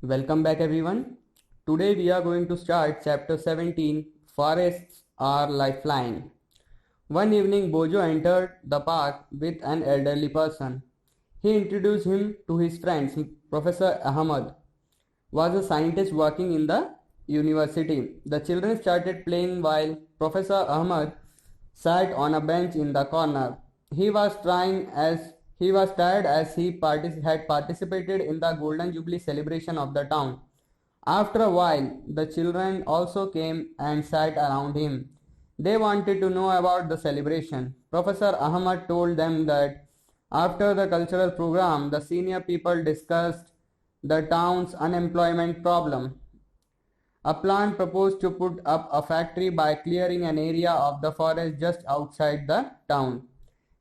Welcome back everyone. Today we are going to start chapter 17, Forests are Lifeline. One evening Bojo entered the park with an elderly person. He introduced him to his friends. Professor Ahmad was a scientist working in the university. The children started playing while Professor Ahmad sat on a bench in the corner. He was tired as had participated in the Golden Jubilee celebration of the town. After a while, the children also came and sat around him. They wanted to know about the celebration. Professor Ahmad told them that after the cultural program, the senior people discussed the town's unemployment problem. A plan proposed to put up a factory by clearing an area of the forest just outside the town.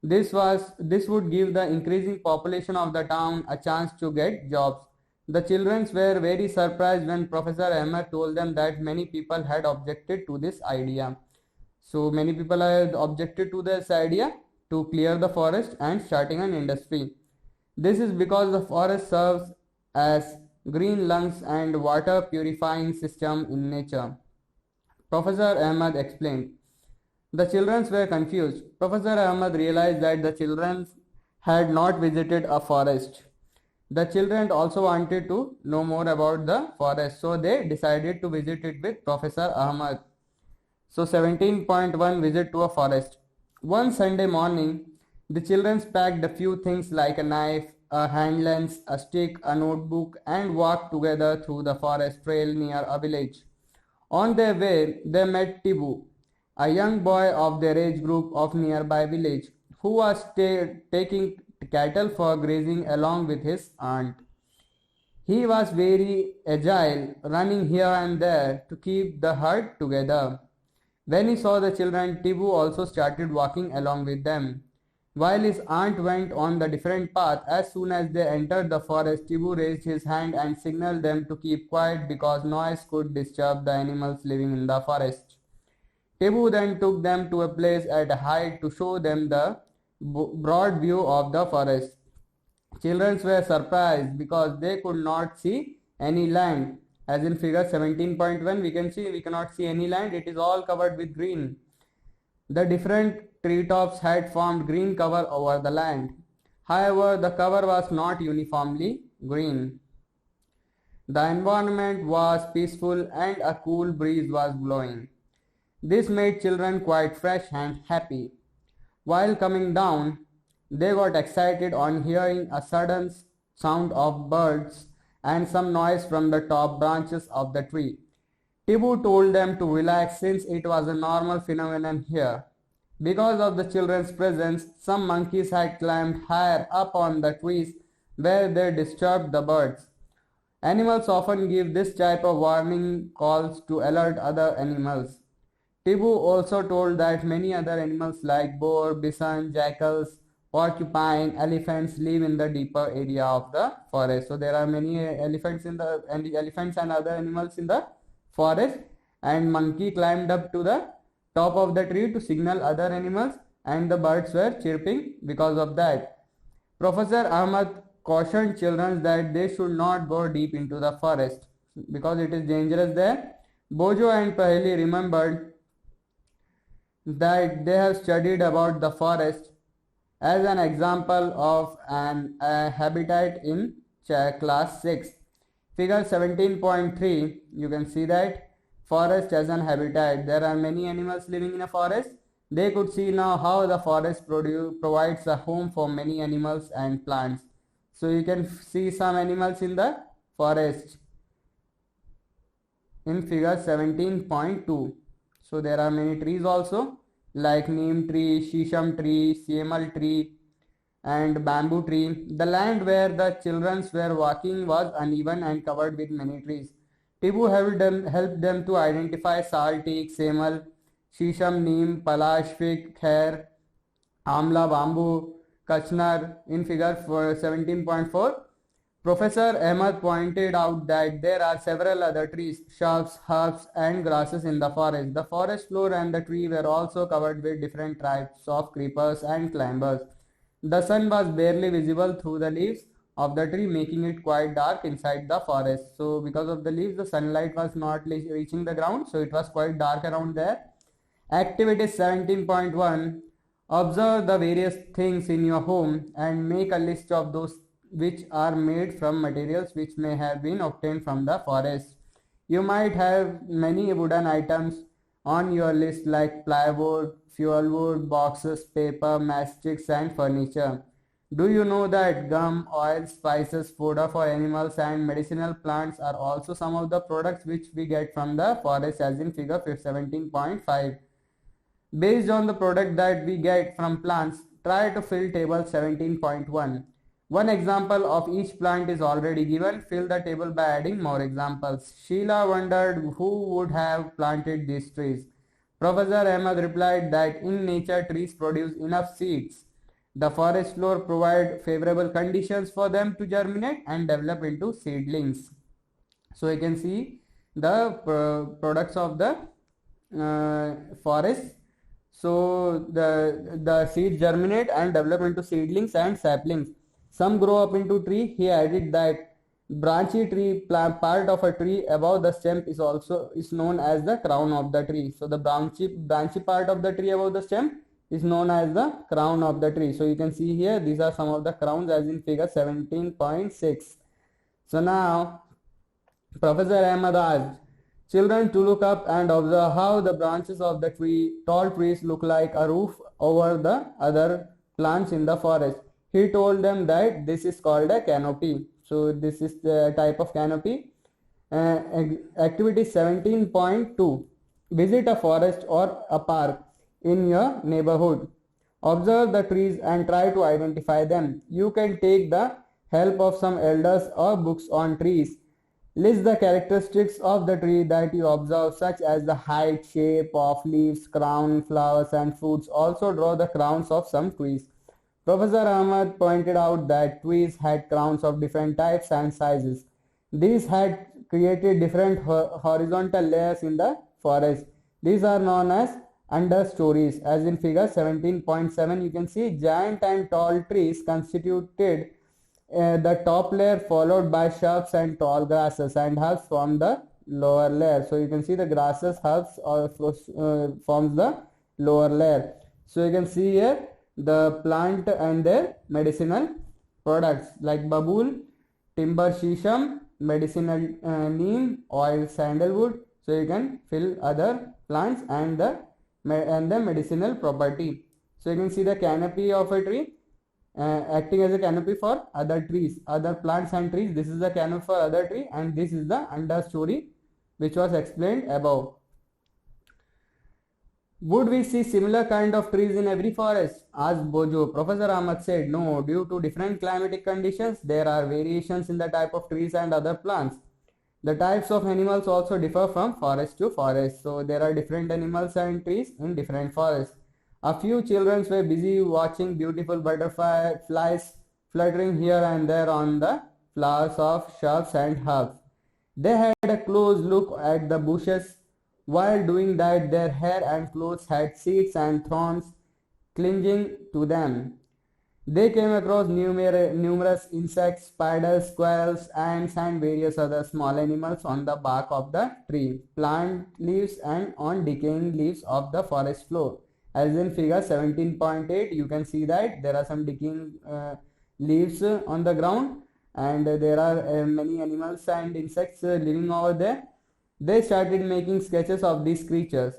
This would give the increasing population of the town a chance to get jobs. The children were very surprised when Professor Ahmed told them that many people had objected to this idea. So many people had objected to this idea to clear the forest and starting an industry. This is because the forest serves as green lungs and water purifying system in nature. Professor Ahmed explained. The children were confused. Professor Ahmed realized that the children had not visited a forest. The children also wanted to know more about the forest, so they decided to visit it with Professor Ahmed. So 17.1 Visit to a forest. One Sunday morning, the children packed a few things like a knife, a hand lens, a stick, a notebook, and walked together through the forest trail near a village. On their way, they met Tibu, a young boy of their age group of nearby village, who was taking cattle for grazing along with his aunt. He was very agile, running here and there to keep the herd together. When he saw the children, Tibu also started walking along with them. While his aunt went on the different path, as soon as they entered the forest, Tibu raised his hand and signaled them to keep quiet because noise could disturb the animals living in the forest. Tibu then took them to a place at a height to show them the broad view of the forest. Children were surprised because they could not see any land. As in figure 17.1, we cannot see any land. It is all covered with green. The different treetops had formed green cover over the land. However, the cover was not uniformly green. The environment was peaceful and a cool breeze was blowing. This made children quite fresh and happy. While coming down, they got excited on hearing a sudden sound of birds and some noise from the top branches of the tree. Tibu told them to relax since it was a normal phenomenon here. Because of the children's presence, some monkeys had climbed higher up on the trees where they disturbed the birds. Animals often give this type of warning calls to alert other animals. Tibu also told that many other animals like boar, bison, jackals, porcupine, elephants live in the deeper area of the forest. So there are many elephants and other animals in the forest, and monkey climbed up to the top of the tree to signal other animals, and the birds were chirping because of that. Professor Ahmad cautioned children that they should not go deep into the forest because it is dangerous there. Bojo and Paheli remembered that they have studied about the forest as an example of a habitat in class 6. Figure 17.3, you can see that forest as an habitat. There are many animals living in a forest. They could see now how the forest provides a home for many animals and plants. So you can see some animals in the forest in figure 17.2. So there are many trees also like neem tree, shisham tree, semal tree and bamboo tree. The land where the children were walking was uneven and covered with many trees. Tibu helped them to identify sal teak, semal, shisham, neem, palash, fig, khair, amla, bamboo, kachnar in figure 17.4. Professor Ahmed pointed out that there are several other trees, shrubs, herbs and grasses in the forest. The forest floor and the tree were also covered with different types of creepers and climbers. The sun was barely visible through the leaves of the tree, making it quite dark inside the forest. So because of the leaves, the sunlight was not reaching the ground, so it was quite dark around there. Activity 17.1. Observe the various things in your home and make a list of those which are made from materials which may have been obtained from the forest. You might have many wooden items on your list like plywood, fuel wood, boxes, paper, matchsticks, and furniture. Do you know that gum, oil, spices, fodder for animals, and medicinal plants are also some of the products which we get from the forest, as in figure 17.5? Based on the product that we get from plants, try to fill table 17.1. One example of each plant is already given. Fill the table by adding more examples. Sheila wondered who would have planted these trees. Professor Ahmed replied that in nature trees produce enough seeds. The forest floor provide favorable conditions for them to germinate and develop into seedlings. So you can see the products of the forest. So the seeds germinate and develop into seedlings and saplings. Some grow up into tree. He added that branchy tree part of a tree above the stem is known as the crown of the tree. So the branchy part of the tree above the stem is known as the crown of the tree. So you can see here these are some of the crowns as in figure 17.6. So now Professor Ahmed asked children to look up and observe how the branches of the tall trees look like a roof over the other plants in the forest. He told them that this is called a canopy. So this is the type of canopy. Activity 17.2. Visit a forest or a park in your neighborhood. Observe the trees and try to identify them. You can take the help of some elders or books on trees. List the characteristics of the tree that you observe, such as the height, shape of leaves, crown, flowers, and fruits. Also draw the crowns of some trees. Professor Ahmed pointed out that trees had crowns of different types and sizes. These had created different horizontal layers in the forest. These are known as understories. As in figure 17.7, you can see giant and tall trees constituted the top layer, followed by shrubs and tall grasses, and herbs form the lower layer. So you can see the grasses, herbs forms the lower layer. So you can see here the plant and their medicinal products like babul, timber shisham, medicinal neem, oil sandalwood. So you can fill other plants and the medicinal property. So you can see the canopy of a tree acting as a canopy for other trees, other plants and trees. This is the canopy for other tree, and this is the understory which was explained above. Would we see similar kind of trees in every forest? Asked Bojo. Professor Ahmed said no. Due to different climatic conditions, there are variations in the type of trees and other plants. The types of animals also differ from forest to forest. So there are different animals and trees in different forests. A few children were busy watching beautiful butterflies fluttering here and there on the flowers of shrubs and herbs. They had a close look at the bushes. While doing that, their hair and clothes had seeds and thorns clinging to them. They came across numerous insects, spiders, squirrels, ants, and various other small animals on the bark of the tree, plant leaves, and on decaying leaves of the forest floor. As in figure 17.8, you can see that there are some decaying leaves on the ground, and there are many animals and insects living over there. They started making sketches of these creatures.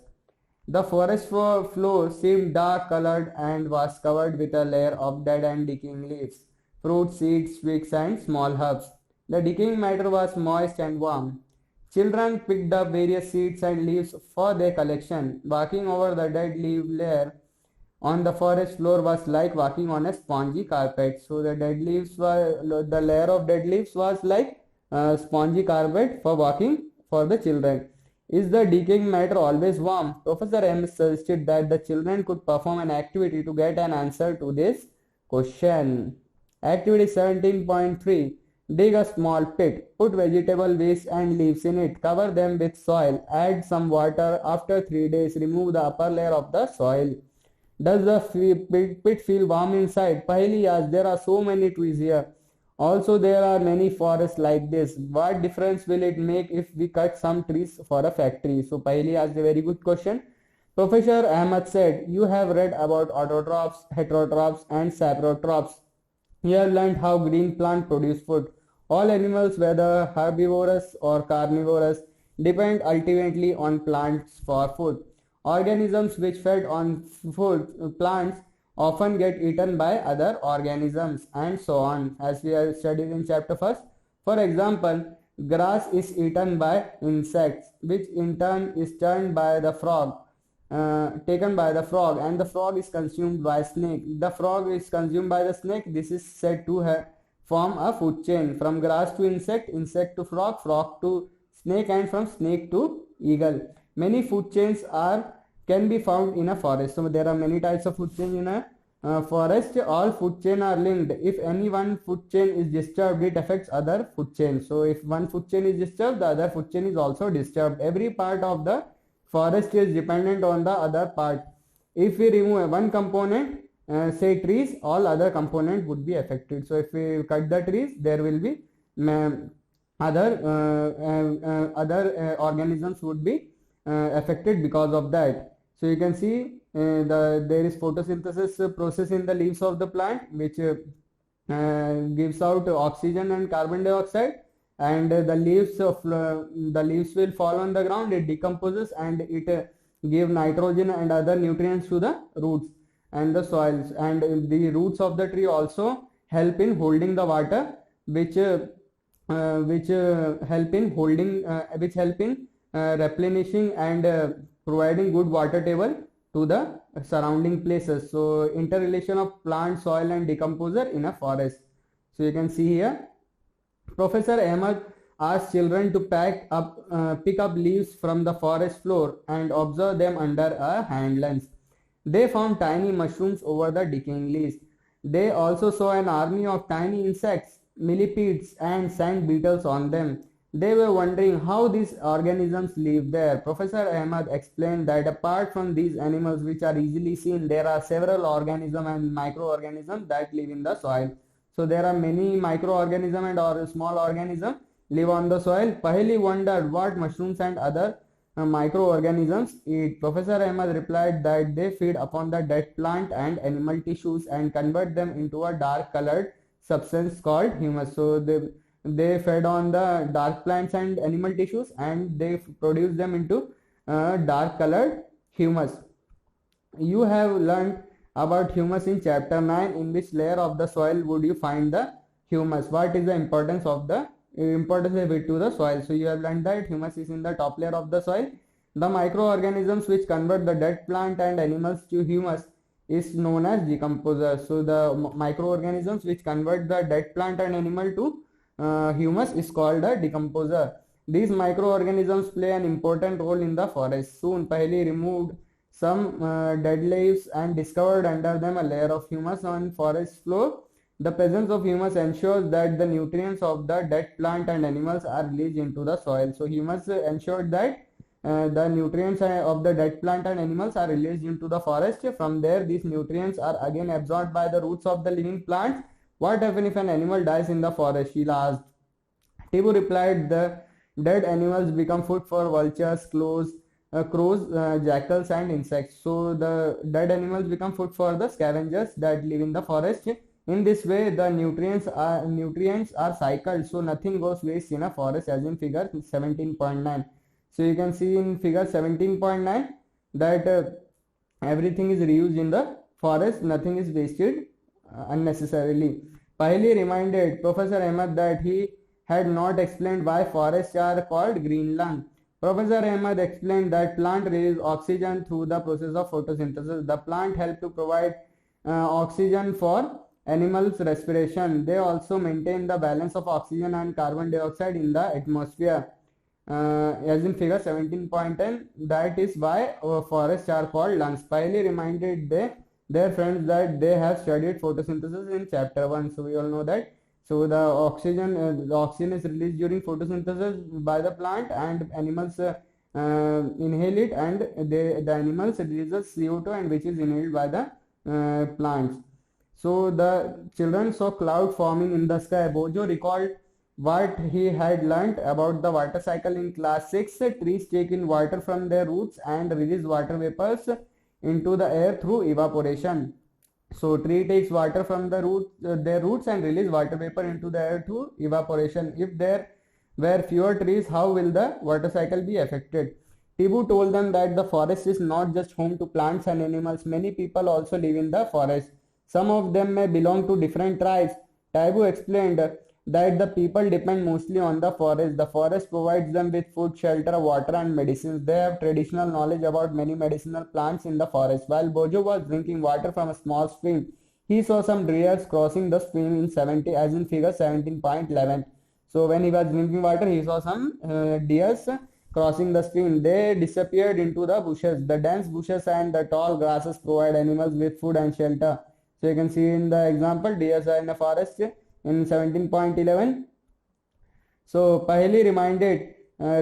The forest floor seemed dark colored and was covered with a layer of dead and decaying leaves, fruit, seeds, twigs, and small herbs. The decaying matter was moist and warm. Children picked up various seeds and leaves for their collection. Walking over the dead leaf layer on the forest floor was like walking on a spongy carpet. So the layer of dead leaves was like a spongy carpet for walking for the children. Is the decaying matter always warm? Professor M suggested that the children could perform an activity to get an answer to this question. Activity 17.3. Dig a small pit. Put vegetable waste and leaves in it. Cover them with soil. Add some water. After 3 days, remove the upper layer of the soil. Does the pit feel warm inside? Paheli asked. There are so many trees here. Also, there are many forests like this. What difference will it make if we cut some trees for a factory? So, Paheli asked a very good question. Professor Ahmad said, you have read about autotrophs, heterotrophs, and saprotrophs. You have learned how green plants produce food. All animals, whether herbivorous or carnivorous, depend ultimately on plants for food. Organisms which fed on food plants often get eaten by other organisms and so on, as we have studied in chapter first. For example, grass is eaten by insects, which in turn is turned by the frog, taken by the frog, and the frog is consumed by snake. The frog is consumed by the snake. This is said to form a food chain from grass to insect, insect to frog, frog to snake, and from snake to eagle. Many food chains can be found in a forest. So there are many types of food chain in a forest. All food chain are linked. If any one food chain is disturbed, it affects other food chains. So if one food chain is disturbed, the other food chain is also disturbed. Every part of the forest is dependent on the other part. If we remove one component, say trees, all other component would be affected. So if we cut the trees, there will be other organisms would be affected because of that. So you can see there is photosynthesis process in the leaves of the plant, which gives out oxygen and carbon dioxide, and the leaves will fall on the ground. It decomposes and it give nitrogen and other nutrients to the roots and the soils, and the roots of the tree also help in holding the water, which help in replenishing and providing good water table to the surrounding places. So interrelation of plant, soil, and decomposer in a forest. So you can see here, Professor Ahmad asked children to pick up leaves from the forest floor and observe them under a hand lens. They found tiny mushrooms over the decaying leaves. They also saw an army of tiny insects, millipedes, and sand beetles on them. They were wondering how these organisms live there. Professor Ahmad explained that apart from these animals which are easily seen, there are several organisms and microorganisms that live in the soil. So there are many microorganisms and or small organisms live on the soil. Paheli wondered what mushrooms and other microorganisms eat. Professor Ahmad replied that they feed upon the dead plant and animal tissues and convert them into a dark colored substance called humus. So they fed on the dark plants and animal tissues, and they produce them into dark colored humus. You have learned about humus in chapter 9. In which layer of the soil would you find the humus? What is the importance of it to the soil? So you have learned that humus is in the top layer of the soil. The microorganisms which convert the dead plant and animals to humus is known as decomposers. So the microorganisms which convert the dead plant and animal to humus is called a decomposer. These microorganisms play an important role in the forest. Soon Paheli removed some dead leaves and discovered under them a layer of humus on forest floor. The presence of humus ensures that the nutrients of the dead plant and animals are released into the soil. So humus ensured that the nutrients of the dead plant and animals are released into the forest. From there, these nutrients are again absorbed by the roots of the living plants. What happens if an animal dies in the forest? Sheila asked. Tibu replied, the dead animals become food for vultures, crows, jackals, and insects. So the dead animals become food for the scavengers that live in the forest. In this way, the nutrients are cycled, so nothing goes waste in a forest, as in figure 17.9. So you can see in figure 17.9 that everything is reused in the forest, nothing is wasted unnecessarily. Paheli reminded Professor Ahmad that he had not explained why forests are called green lung. Professor Ahmad explained that plant release oxygen through the process of photosynthesis. The plant help to provide oxygen for animals' respiration. They also maintain the balance of oxygen and carbon dioxide in the atmosphere. As in figure 17.10, that is why forests are called lungs. Paheli reminded their friends that they have studied photosynthesis in chapter 1. So we all know that. So the oxygen is released during photosynthesis by the plant, and animals inhale it, and the animals releases CO2, and which is inhaled by the plants. So the children saw cloud forming in the sky. Bojo recalled what he had learnt about the water cycle in class 6. Trees take in water from their roots and release water vapors into the air through evaporation. So tree takes water from their roots and release water vapor into the air through evaporation. If there were fewer trees, how will the water cycle be affected? Tibu told them that the forest is not just home to plants and animals. Many people also live in the forest. Some of them may belong to different tribes. Tibu explained that the people depend mostly on the forest. The forest provides them with food, shelter, water, and medicines. They have traditional knowledge about many medicinal plants in the forest. While Bojo was drinking water from a small stream, he saw some deers crossing the stream in 70, as in figure 17.11. So when he was drinking water, he saw some deers crossing the stream. They disappeared into the bushes. The dense bushes and the tall grasses provide animals with food and shelter. So you can see in the example, deers are in the forest in 17.11. So Paheli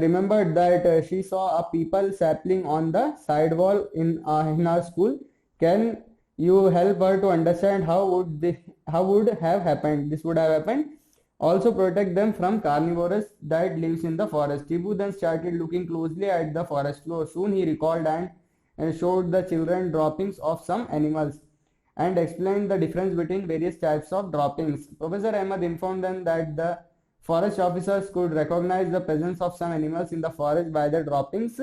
remembered that she saw a people sapling on the side wall in our school. Can you help her to understand how would have happened? This would have happened. Also protect them from carnivores that lives in the forest. Tibu then started looking closely at the forest floor. Soon he recalled and showed the children droppings of some animals and explained the difference between various types of droppings. Professor Ahmed informed them that the forest officers could recognize the presence of some animals in the forest by the droppings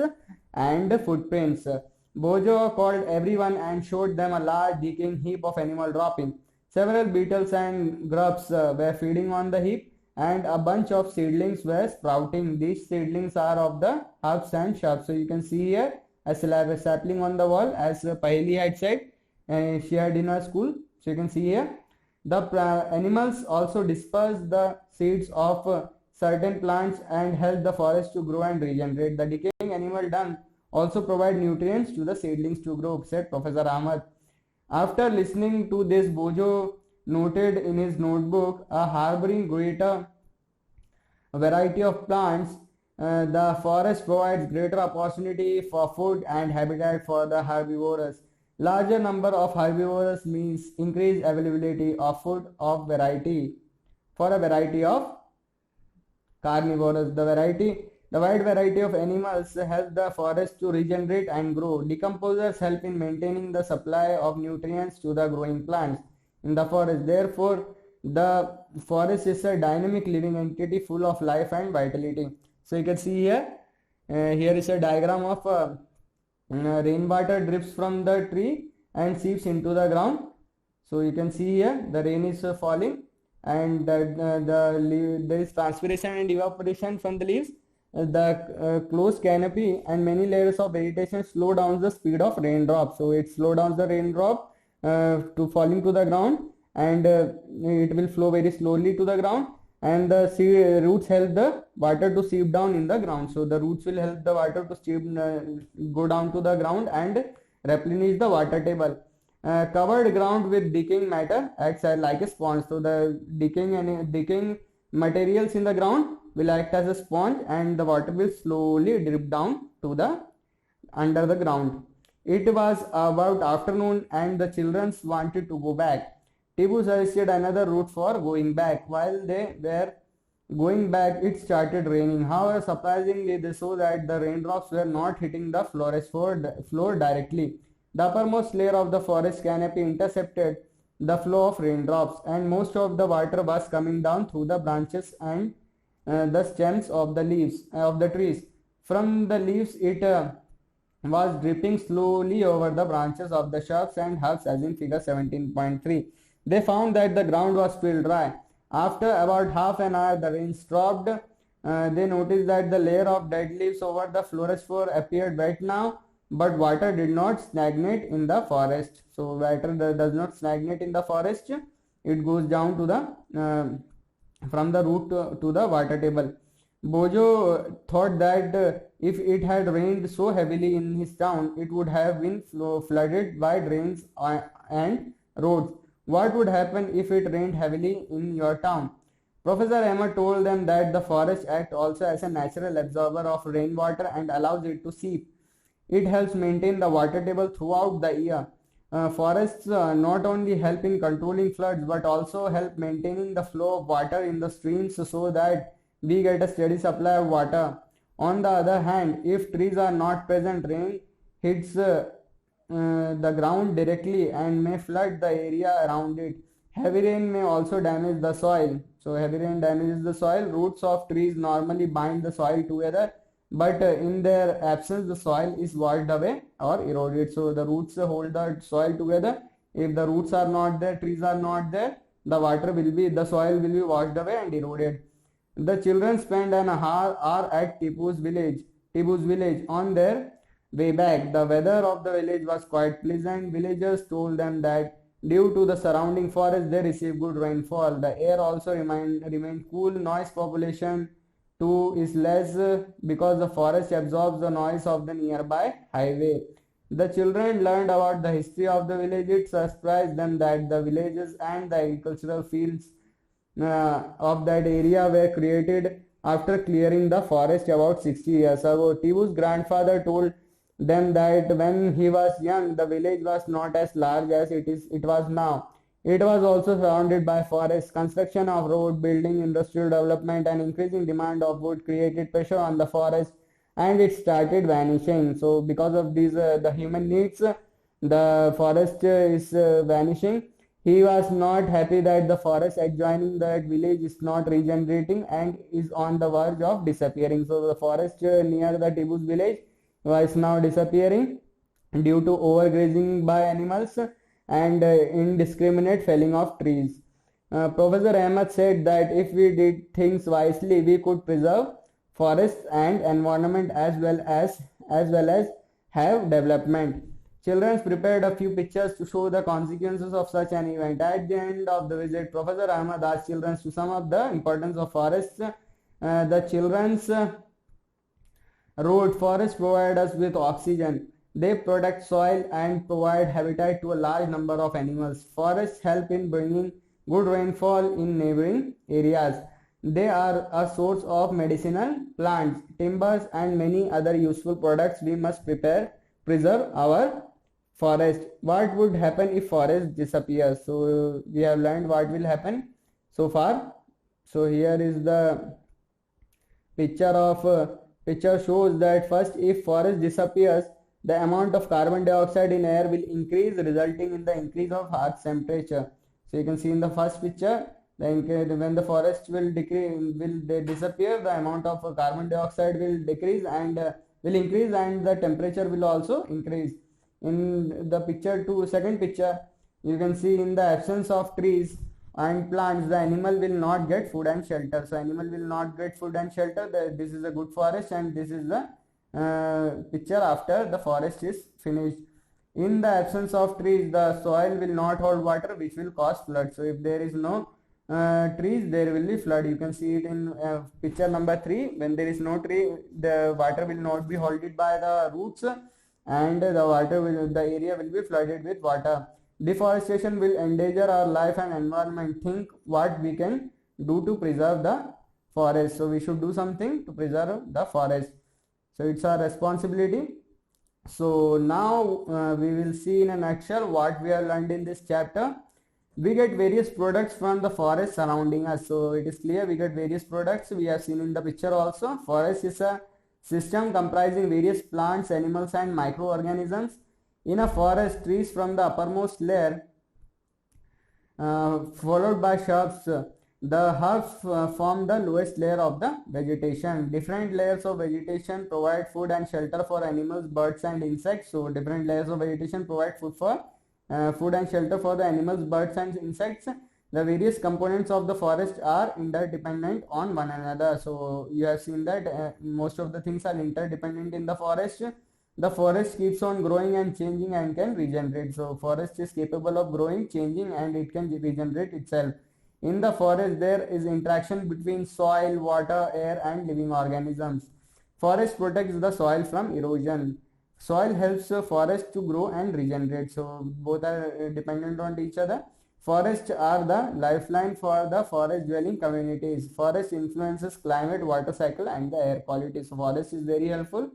and footprints. Bojo called everyone and showed them a large decaying heap of animal droppings. Several beetles and grubs were feeding on the heap, and a bunch of seedlings were sprouting. These seedlings are of the herbs and shrubs. So you can see here a sapling on the wall, as Paheli had said. She had in her school. So you can see here the animals also disperse the seeds of certain plants and help the forest to grow and regenerate. The decaying animal dung also provide nutrients to the seedlings to grow, said Professor Ahmed. After listening to this, Bojo noted in his notebook a harboring greater variety of plants. The forest provides greater opportunity for food and habitat for the herbivores. Larger number of herbivores means increased availability of food of variety for a variety of carnivores. The wide variety of animals help the forest to regenerate and grow. Decomposers help in maintaining the supply of nutrients to the growing plants in the forest. Therefore, the forest is a dynamic living entity full of life and vitality. So you can see here, here is a diagram of rainwater drips from the tree and seeps into the ground. So you can see here the rain is falling, and there is transpiration and evaporation from the leaves. The closed canopy and many layers of vegetation slow down the speed of raindrops. So it slows down the raindrop to falling to the ground, and it will flow very slowly to the ground, and the roots help the water to seep down in the ground. So the roots will help the water to go down to the ground and replenish the water table. Covered ground with decaying matter acts like a sponge. So the decaying materials in the ground will act as a sponge, and the water will slowly drip down to the under the ground. It was about afternoon and the children wanted to go back. Tibu suggested another route for going back. While they were going back, it started raining. However, surprisingly, they saw that the raindrops were not hitting the forest floor directly. The uppermost layer of the forest canopy intercepted the flow of raindrops, and most of the water was coming down through the branches and the stems of the leaves of the trees. From the leaves, it was dripping slowly over the branches of the shrubs and herbs, as in figure 17.3. They found that the ground was still dry. After about half an hour, the rain stopped. They noticed that the layer of dead leaves over the forest floor appeared wet now, but water did not stagnate in the forest. So water does not stagnate in the forest. It goes down to the from the root to the water table. Bojo thought that if it had rained so heavily in his town, it would have been flooded by drains and roads. What would happen if it rained heavily in your town? Professor Ahmed told them that the forest acts also as a natural absorber of rainwater and allows it to seep. It helps maintain the water table throughout the year. Forests not only help in controlling floods but also help maintaining the flow of water in the streams so that we get a steady supply of water. On the other hand, if trees are not present, rain hits the ground directly and may flood the area around it. Heavy rain may also damage the soil. So heavy rain damages the soil. Roots of trees normally bind the soil together, but in their absence the soil is washed away or eroded. So the roots hold the soil together. If the roots are not there, trees are not there, the soil will be washed away and eroded. The children spend an hour at Tibu's village. On their way back, the weather of the village was quite pleasant. Villagers told them that due to the surrounding forest they received good rainfall. The air also remained cool. Noise population too is less because the forest absorbs the noise of the nearby highway. The children learned about the history of the village. It surprised them that the villages and the agricultural fields of that area were created after clearing the forest about 60 years ago. Tibu's grandfather told them that when he was young, the village was not as large as it was now. It was also surrounded by forests. Construction of road, building, industrial development, and increasing demand of wood created pressure on the forest, and it started vanishing. So, because of these, the human needs, the forest is vanishing. He was not happy that the forest adjoining that village is not regenerating and is on the verge of disappearing. So, the forest near the Tibu's village was now disappearing due to overgrazing by animals and indiscriminate felling of trees. Professor Ahmed said that if we did things wisely, we could preserve forests and environment as well as have development. Children prepared a few pictures to show the consequences of such an event. At the end of the visit, Professor Ahmed asked children to sum up the importance of forests. The children's wrote, forests provide us with oxygen. They protect soil and provide habitat to a large number of animals. Forests help in bringing good rainfall in neighboring areas. They are a source of medicinal plants, timbers, and many other useful products. We must preserve our forest. What would happen if forest disappears? So we have learned what will happen so far. So here is the picture shows that first, if forest disappears, the amount of carbon dioxide in air will increase, resulting in the increase of Earth's temperature. So you can see in the first picture, when the forest will disappear, the amount of carbon dioxide will decrease and will increase, and the temperature will also increase. In the second picture, you can see in the absence of trees and plants, the animal will not get food and shelter. So animal will not get food and shelter. This is a good forest, and this is the picture after the forest is finished. In the absence of trees, the soil will not hold water, which will cause flood. So if there is no trees, there will be flood. You can see it in picture number 3. When there is no tree, the water will not be held by the roots, and the area will be flooded with water. Deforestation will endanger our life and environment. Think what we can do to preserve the forest. So we should do something to preserve the forest. So it's our responsibility. So now we will see in a nutshell what we have learned in this chapter. We get various products from the forest surrounding us. So it is clear we get various products. We have seen in the picture also. Forest is a system comprising various plants, animals, and microorganisms. In a forest, trees from the uppermost layer, followed by shrubs. The herbs form the lowest layer of the vegetation. Different layers of vegetation provide food and shelter for animals, birds, and insects. So different layers of vegetation provide food and shelter for the animals, birds, and insects. The various components of the forest are interdependent on one another. So you have seen that most of the things are interdependent in the forest. The forest keeps on growing and changing and can regenerate. So forest is capable of growing, changing, and it can regenerate itself. In the forest, there is interaction between soil, water, air, and living organisms. Forest protects the soil from erosion. Soil helps the forest to grow and regenerate. So both are dependent on each other. Forests are the lifeline for the forest dwelling communities. Forest influences climate, water cycle, and the air quality. So forest is very helpful.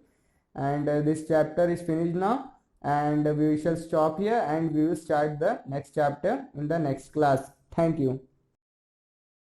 And this chapter is finished now. and we shall stop here and we will start the next chapter in the next class. Thank you.